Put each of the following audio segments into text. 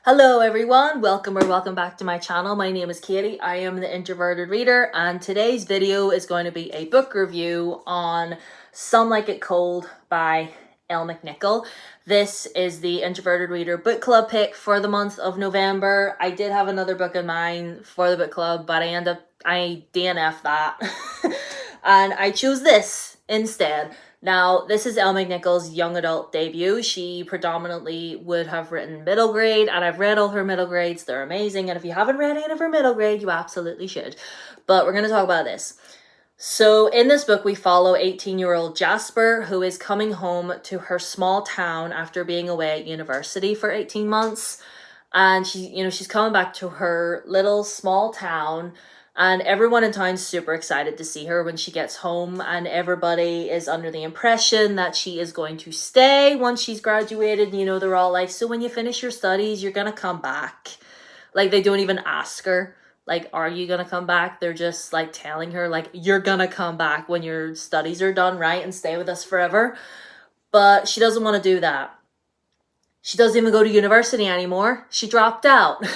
Hello everyone, welcome back to my channel. My name is Katie. I am the Introverted Reader, and today's video is going to be a book review on Some Like It Cold by Elle McNicoll. This is the Introverted Reader book club pick for the month of November. I did have another book in mind for the book club, but I DNF'd that and I chose this instead. Now, this is Elle McNicoll's young adult debut. She predominantly would have written middle grade, and I've read all her middle grades. They're amazing, and if you haven't read any of her middle grade, you absolutely should. But we're going to talk about this. So in this book, we follow 18-year-old Jasper, who is coming home to her small town after being away at university for 18 months. And she's coming back to her little small town, and everyone in town's super excited to see her when she gets home, and everybody is under the impression that she is going to stay once she's graduated. They're all like, so when you finish your studies, you're gonna come back. Like, they don't even ask her, like, are you gonna come back? They're just like telling her, like, you're gonna come back when your studies are done, right? And stay with us forever. But she doesn't want to do that. She doesn't even go to university anymore. She dropped out.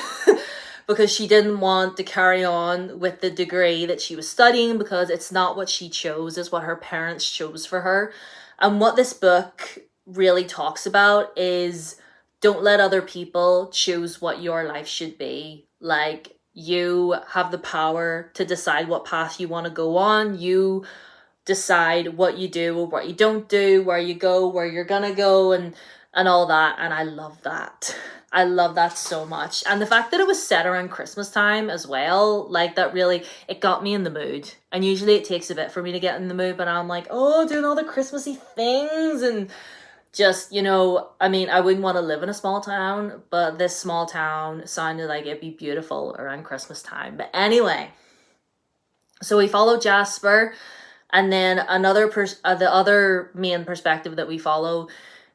Because she didn't want to carry on with the degree that she was studying, because it's not what she chose, it's what her parents chose for her. And what this book really talks about is, don't let other people choose what your life should be. Like, you have the power to decide what path you want to go on. You decide what you do or what you don't do, where you go, where you're gonna go, and all that. And I love that. I love that so much. And the fact that it was set around Christmas time as well, like, that really, it got me in the mood. And usually it takes a bit for me to get in the mood, but I'm like, oh, doing all the Christmassy things, and just, I wouldn't want to live in a small town, but this small town sounded like it'd be beautiful around Christmas time. But anyway, so we follow Jasper, and then the other main perspective that we follow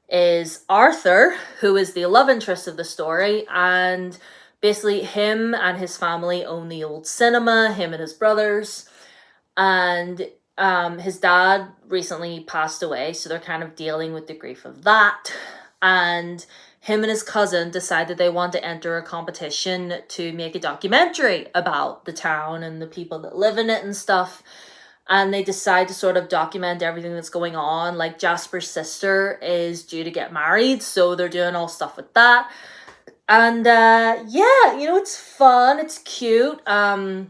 is Arthur, who is the love interest of the story. And basically him and his family own the old cinema, him and his brothers. And his dad recently passed away, so they're kind of dealing with the grief of that. And him and his cousin decided they want to enter a competition to make a documentary about the town and the people that live in it and stuff. And they decide to sort of document everything that's going on. Like, Jasper's sister is due to get married, so they're doing all stuff with that. And it's fun, it's cute. There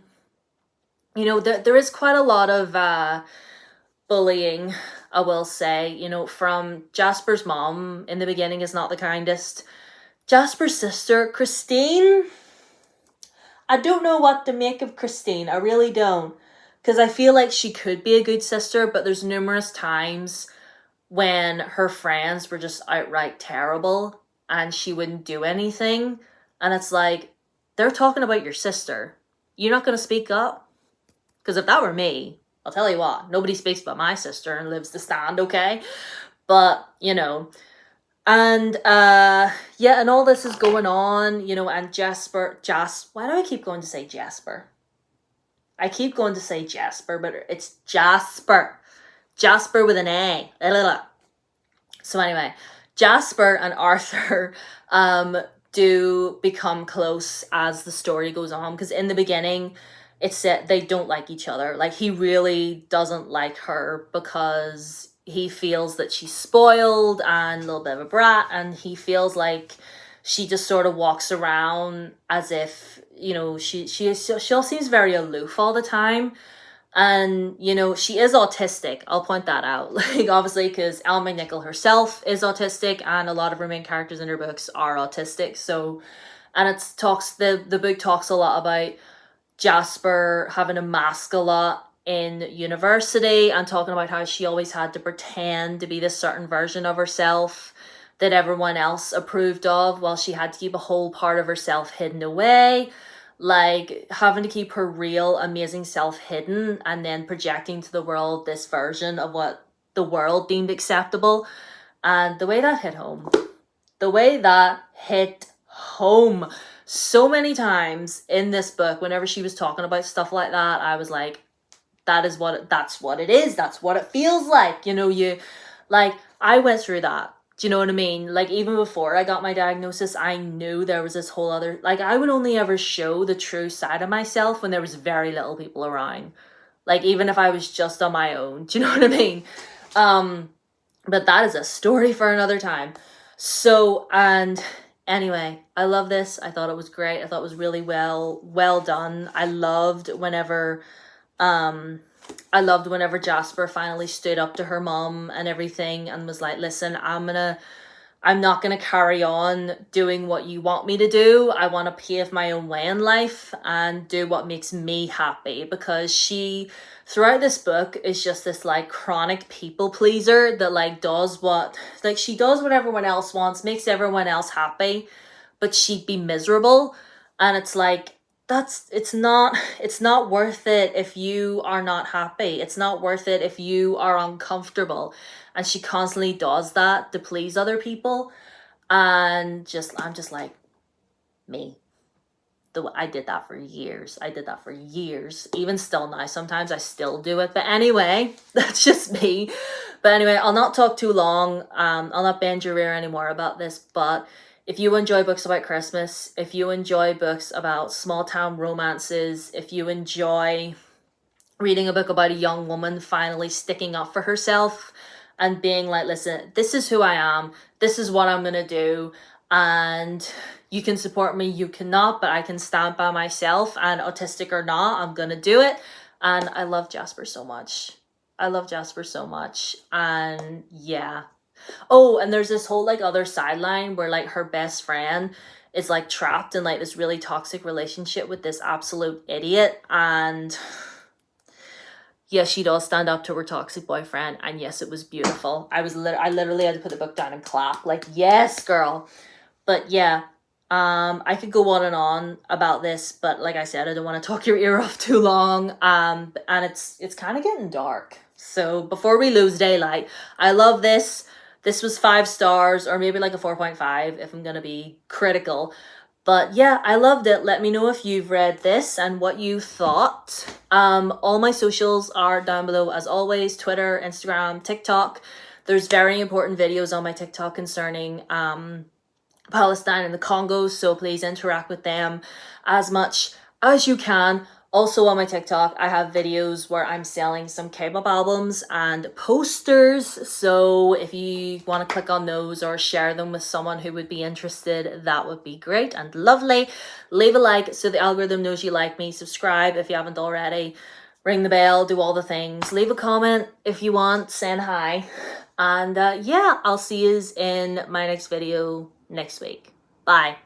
is quite a lot of bullying, I will say, from Jasper's mom in the beginning is not the kindest. Jasper's sister, Christine, I don't know what to make of Christine. I really don't. Because I feel like she could be a good sister, but there's numerous times when her friends were just outright terrible and she wouldn't do anything. And it's like, they're talking about your sister. You're not going to speak up? Because if that were me, I'll tell you what, nobody speaks about my sister and lives to stand, okay? But, and and all this is going on, and why do I keep going to say Jasper? I keep going to say Jasper, but it's Jasper. Jasper with an A. So anyway, Jasper and Arthur do become close as the story goes on, because in the beginning it's said they don't like each other. Like, he really doesn't like her because he feels that she's spoiled and a little bit of a brat, and he feels like she just sort of walks around as if, she all seems very aloof all the time. And, she is autistic. I'll point that out. Like, obviously, because Elle McNicoll herself is autistic, and a lot of her main characters in her books are autistic. So, and the book talks a lot about Jasper having to mask a lot in university, and talking about how she always had to pretend to be this certain version of herself that everyone else approved of, while she had to keep a whole part of herself hidden away. Like, having to keep her real, amazing self hidden, and then projecting to the world this version of what the world deemed acceptable. And the way that hit home. So many times in this book, whenever she was talking about stuff like that, I was like, that's what it is. That's what it feels like. I went through that. Do you know what I mean? Like, even before I got my diagnosis, I knew there was this whole other, like, I would only ever show the true side of myself when there was very little people around. Like, even if I was just on my own. Do you know what I mean? But that is a story for another time. So, and anyway, I love this. I thought it was great. I thought it was really well done. I loved whenever Jasper finally stood up to her mom and everything and was like, listen, I'm not gonna carry on doing what you want me to do. I want to pave my own way in life and do what makes me happy, because she, throughout this book, is just this like chronic people pleaser that like does what, like, she does what everyone else wants, makes everyone else happy, but she'd be miserable. And it's like, it's not worth it if you are not happy. It's not worth it if you are uncomfortable. And she constantly does that to please other people. And I'm just like, me. I did that for years. I did that for years. Even still now, sometimes I still do it. But anyway, that's just me. But anyway, I'll not talk too long. I'll not bend your ear anymore about this. But if you enjoy books about Christmas, if you enjoy books about small town romances, if you enjoy reading a book about a young woman finally sticking up for herself and being like, listen, this is who I am, this is what I'm gonna do, and you can support me, you cannot, but I can stand by myself, and autistic or not, I'm gonna do it. And I love Jasper so much. I love Jasper so much. And yeah. Oh, and there's this whole like other sideline where like her best friend is like trapped in like this really toxic relationship with this absolute idiot. And yes, she does stand up to her toxic boyfriend, and yes, it was beautiful. I literally had to put the book down and clap, like, yes, girl. But yeah, I could go on and on about this, but like I said, I don't want to talk your ear off too long. And it's kind of getting dark. So before we lose daylight, I love this. This was 5 stars, or maybe like a 4.5 if I'm gonna be critical. But yeah, I loved it. Let me know if you've read this and what you thought. All my socials are down below as always: Twitter, Instagram, TikTok. There's very important videos on my TikTok concerning Palestine and the Congo, so please interact with them as much as you can. Also on my TikTok, I have videos where I'm selling some K-pop albums and posters. So if you want to click on those or share them with someone who would be interested, that would be great and lovely. Leave a like so the algorithm knows you like me. Subscribe if you haven't already. Ring the bell, do all the things. Leave a comment if you want, saying hi. And yeah, I'll see you in my next video next week. Bye.